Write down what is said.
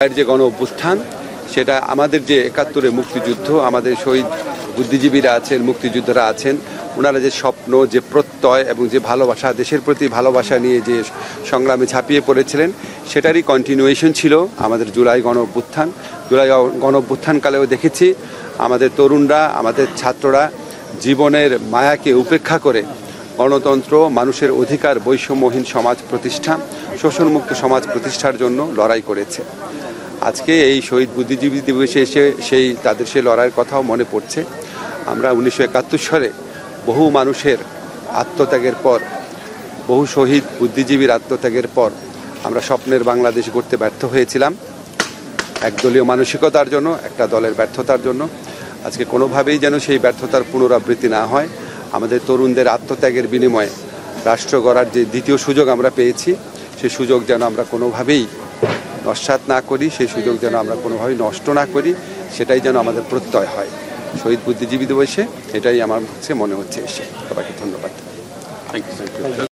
যে গণ অভ্যুত্থান সেটা আমাদের যে ৭১-এর মুক্তিযুদ্ধ, আমাদের শহীদ বুদ্ধিজীবীরা আছেন, মুক্তিযোদ্ধারা আছেন, ওনারা যে স্বপ্ন, যে প্রত্যয় এবং যে ভালোবাসা, দেশের প্রতি ভালোবাসা নিয়ে যে সংগ্রামে ঝাঁপিয়ে পড়েছিলেন, সেটারই কন্টিনিউয়েশন ছিল আমাদের জুলাই গণ অভ্যুত্থান। জুলাই গণ অভ্যুত্থানকালেও দেখেছি আমাদের তরুণরা, আমাদের ছাত্ররা জীবনের মায়াকে উপেক্ষা করে গণতন্ত্র, মানুষের অধিকার, বৈষম্যহীন সমাজ প্রতিষ্ঠা, শোষণমুক্ত সমাজ প্রতিষ্ঠার জন্য লড়াই করেছে। আজকে এই শহীদ বুদ্ধিজীবী দিবসে এসে তাদের সেই লড়াইয়ের কথাও মনে পড়ছে। আমরা ১৯৭১ সালে বহু মানুষের আত্মত্যাগের পর, বহু শহীদ বুদ্ধিজীবীর আত্মত্যাগের পর আমরা স্বপ্নের বাংলাদেশ গড়তে ব্যর্থ হয়েছিলাম, একদলীয় মানসিকতার জন্য, একটা দলের ব্যর্থতার জন্য। আজকে কোনোভাবেই যেন সেই ব্যর্থতার পুনরাবৃত্তি না হয়। আমাদের তরুণদের আত্মত্যাগের বিনিময়ে রাষ্ট্র গড়ার যে দ্বিতীয় সুযোগ আমরা পেয়েছি, সেই সুযোগ যেন আমরা কোনোভাবেই নস্যাৎ না করি, সেই সুযোগ যেন আমরা কোনোভাবেই নষ্ট না করি, সেটাই যেন আমাদের প্রত্যয় হয় শহীদ বুদ্ধিজীবী দিবসে। এটাই আমার কাছে মনে হচ্ছে এসে। সবাইকে ধন্যবাদ। Thank you.